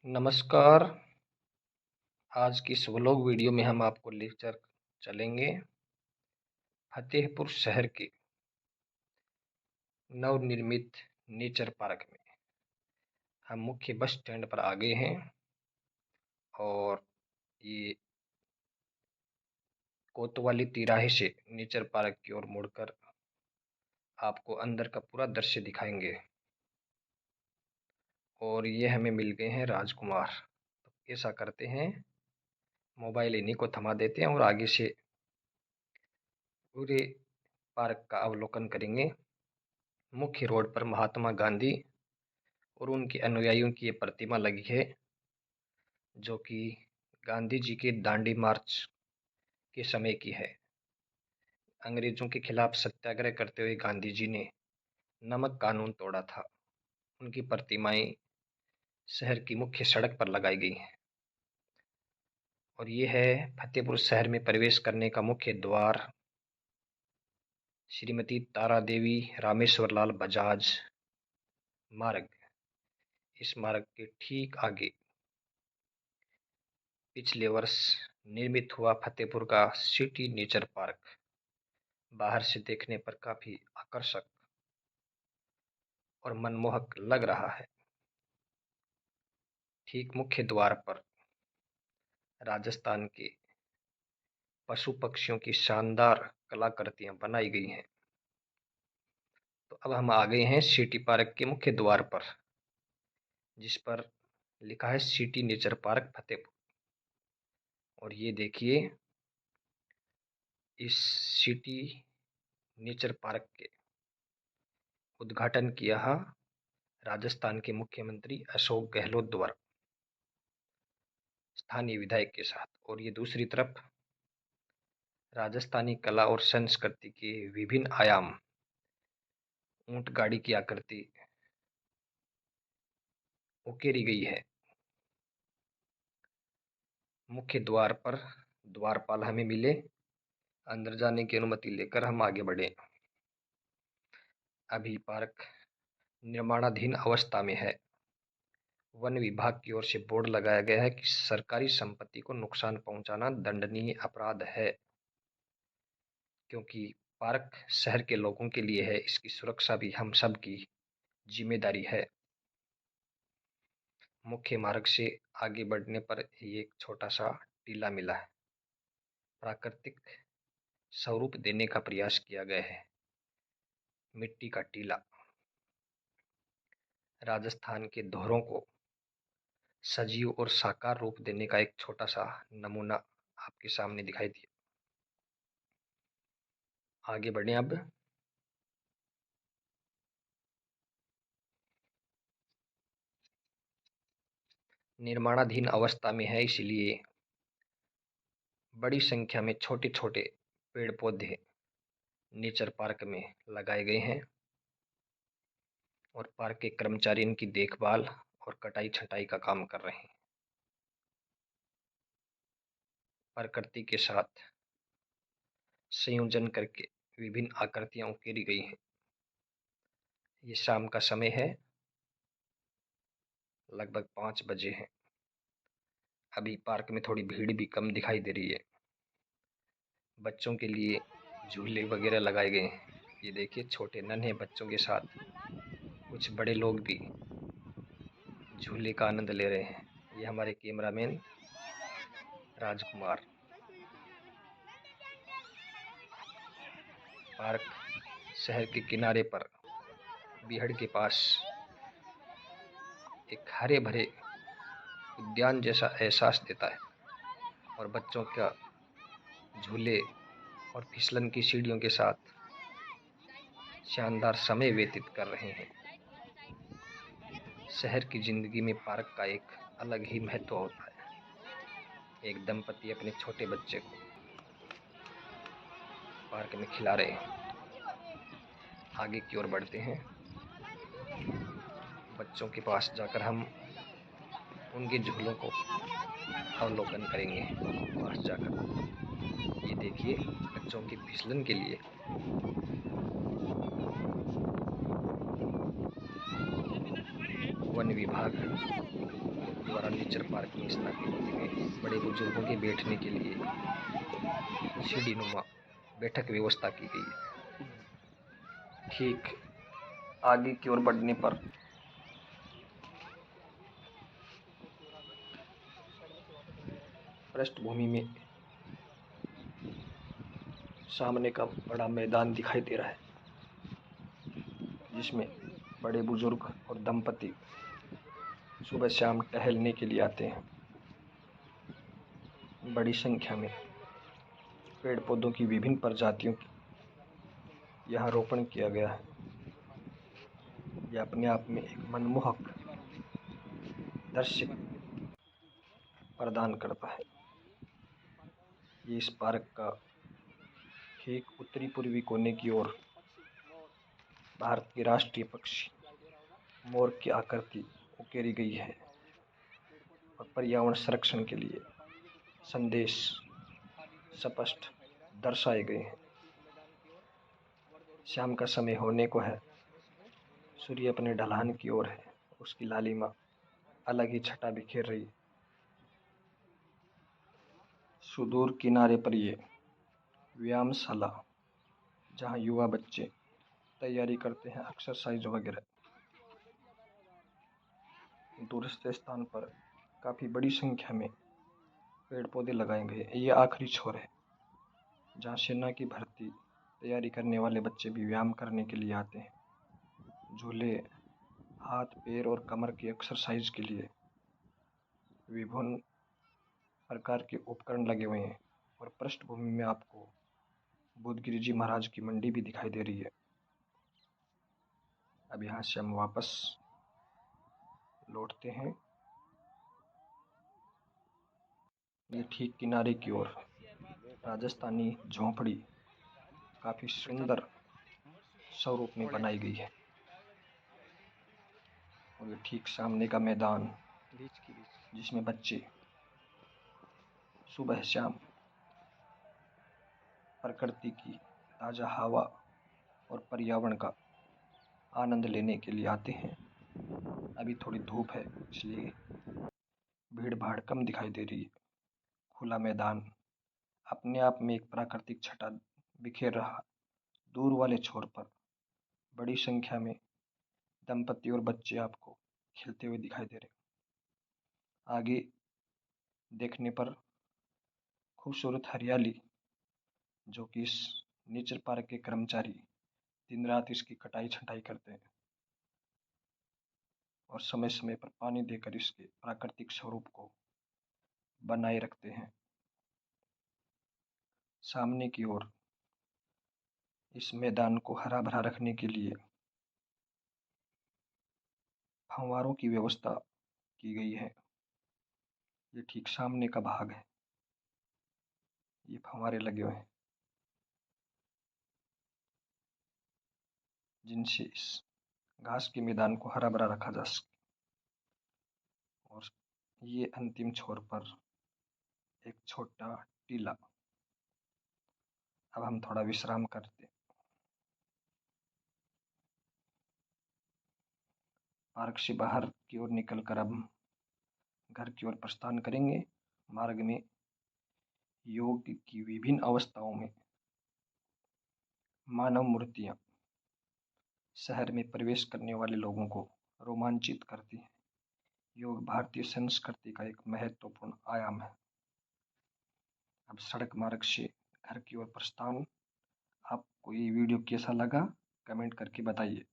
नमस्कार। आज की इस व्लॉग वीडियो में हम आपको लेकर चलेंगे फतेहपुर शहर के नवनिर्मित नेचर पार्क में। हम मुख्य बस स्टैंड पर आ गए हैं और ये कोतवाली तिराहे से नेचर पार्क की ओर मुड़कर आपको अंदर का पूरा दृश्य दिखाएंगे। और ये हमें मिल गए हैं राजकुमार। तो ऐसा करते हैं, मोबाइल इन्हीं को थमा देते हैं और आगे से पूरे पार्क का अवलोकन करेंगे। मुख्य रोड पर महात्मा गांधी और उनके अनुयायियों की ये प्रतिमा लगी है, जो कि गांधी जी के दांडी मार्च के समय की है। अंग्रेजों के खिलाफ सत्याग्रह करते हुए गांधी जी ने नमक कानून तोड़ा था। उनकी प्रतिमाएं शहर की मुख्य सड़क पर लगाई गई हैं। और ये है फतेहपुर शहर में प्रवेश करने का मुख्य द्वार। श्रीमती तारा देवी रामेश्वर लाल बजाज मार्ग। इस मार्ग के ठीक आगे पिछले वर्ष निर्मित हुआ फतेहपुर का सिटी नेचर पार्क बाहर से देखने पर काफी आकर्षक और मनमोहक लग रहा है। ठीक मुख्य द्वार पर राजस्थान के पशु पक्षियों की शानदार कलाकृतियां बनाई गई हैं। तो अब हम आ गए हैं सिटी पार्क के मुख्य द्वार पर, जिस पर लिखा है सिटी नेचर पार्क फतेहपुर। और ये देखिए, इस सिटी नेचर पार्क के उद्घाटन किया है राजस्थान के मुख्यमंत्री अशोक गहलोत द्वारा स्थानीय विधायक के साथ। और ये दूसरी तरफ राजस्थानी कला और संस्कृति के विभिन्न आयाम, ऊंट गाड़ी की आकृति उकेरी गई है। मुख्य द्वार पर द्वारपाल हमें मिले। अंदर जाने की अनुमति लेकर हम आगे बढ़े। अभी पार्क निर्माणाधीन अवस्था में है। वन विभाग की ओर से बोर्ड लगाया गया है कि सरकारी संपत्ति को नुकसान पहुंचाना दंडनीय अपराध है। क्योंकि पार्क शहर के लोगों के लिए है, इसकी सुरक्षा भी हम सब की जिम्मेदारी है। मुख्य मार्ग से आगे बढ़ने पर ये एक छोटा सा टीला मिला है। प्राकृतिक स्वरूप देने का प्रयास किया गया है। मिट्टी का टीला राजस्थान के धरोहरों को सजीव और साकार रूप देने का एक छोटा सा नमूना आपके सामने दिखाई दिया। आगे बढ़े। अब निर्माणाधीन अवस्था में है, इसलिए बड़ी संख्या में छोटे छोटे पेड़ पौधे नेचर पार्क में लगाए गए हैं। और पार्क के कर्मचारी इनकी देखभाल और कटाई छटाई का काम कर रहे हैं। प्रकृति के साथ संयोजन करके विभिन्न आकृतियां उकेरी गई हैं। ये शाम का समय है, लगभग 5 बजे हैं। अभी पार्क में थोड़ी भीड़ भी कम दिखाई दे रही है। बच्चों के लिए झूले वगैरह लगाए गए हैं। ये देखिए, छोटे नन्हे बच्चों के साथ कुछ बड़े लोग भी झूले का आनंद ले रहे हैं। ये हमारे कैमरामैन राजकुमार। पार्क शहर के किनारे पर बीहड़ के पास एक हरे भरे उद्यान जैसा एहसास देता है। और बच्चों का झूले और फिसलन की सीढ़ियों के साथ शानदार समय व्यतीत कर रहे हैं। शहर की जिंदगी में पार्क का एक अलग ही महत्व होता है। एक दंपति अपने छोटे बच्चे को पार्क में खिला रहे हैं। आगे की ओर बढ़ते हैं। बच्चों के पास जाकर हम उनके झूलों को अवलोकन करेंगे। पास जाकर ये देखिए, बच्चों की फिसलन के लिए वन विभाग द्वारा मैदान नेचर पार्क में स्थापित किए गए बड़े बुजुर्गों के बैठने के लिए सीढ़ी नुमा बैठक व्यवस्था की गई है। ठीक आगे की ओर बढ़ने पर पृष्ठभूमि में सामने का बड़ा मैदान दिखाई दे रहा है, जिसमें बड़े बुजुर्ग और दंपति सुबह शाम टहलने के लिए आते हैं। बड़ी संख्या में पेड़ पौधों की विभिन्न प्रजातियों की यहाँ रोपण किया गया है। यह अपने आप में एक मनमोहक दृश्य प्रदान करता है। ये इस पार्क का ठीक उत्तरी पूर्वी कोने की ओर भारत के राष्ट्रीय पक्षी मोर की आकृति उकेरी गई है और पर्यावरण संरक्षण के लिए संदेश स्पष्ट दर्शाए गए हैं। शाम का समय होने को है, सूर्य अपने ढलान की ओर है, उसकी लालिमा अलग ही छटा बिखेर रही है। सुदूर किनारे पर ये व्यायामशाला, जहाँ युवा बच्चे तैयारी करते हैं एक्सरसाइज वगैरह। दूरस्थ स्थान पर काफ़ी बड़ी संख्या में पेड़ पौधे लगाए गए। ये आखिरी छोर है जहाँ सेना की भर्ती तैयारी करने वाले बच्चे भी व्यायाम करने के लिए आते हैं। झूले, हाथ पैर और कमर की एक्सरसाइज के लिए विभिन्न प्रकार के उपकरण लगे हुए हैं और पृष्ठभूमि में आपको बुद्धगिरी जी महाराज की मंडी भी दिखाई दे रही है। अब यहाँ से हम वापस लौटते हैं। ये ठीक किनारे की ओर राजस्थानी झोंपड़ी काफ़ी सुंदर स्वरूप में बनाई गई है और ये ठीक सामने का मैदान जिसमें बच्चे सुबह शाम प्रकृति की ताज़ा हवा और पर्यावरण का आनंद लेने के लिए आते हैं। अभी थोड़ी धूप है, इसलिए भीड़ भाड़ कम दिखाई दे रही है। खुला मैदान अपने आप में एक प्राकृतिक छटा बिखेर रहा। दूर वाले छोर पर बड़ी संख्या में दंपति और बच्चे आपको खेलते हुए दिखाई दे रहे। आगे देखने पर खूबसूरत हरियाली, जो कि इस नेचर पार्क के कर्मचारी दिन रात इसकी कटाई छंटाई करते हैं और समय समय पर पानी देकर इसके प्राकृतिक स्वरूप को बनाए रखते हैं। सामने की ओर इस मैदान को हरा भरा रखने के लिए फव्वारों की व्यवस्था की गई है। ये ठीक सामने का भाग है, ये फव्वारे लगे हुए हैं जिनसे इस घास के मैदान को हरा भरा रखा जा सके। और ये अंतिम छोर पर एक छोटा टीला। अब हम थोड़ा विश्राम करते हैं। पार्क से बाहर की ओर निकलकर अब हम घर की ओर प्रस्थान करेंगे। मार्ग में योग की विभिन्न अवस्थाओं में मानव मूर्तियां शहर में प्रवेश करने वाले लोगों को रोमांचित करती हैं। योग भारतीय संस्कृति का एक महत्वपूर्ण आयाम है। अब सड़क मार्ग से घर की ओर प्रस्थान। आपको ये वीडियो कैसा लगा कमेंट करके बताइए।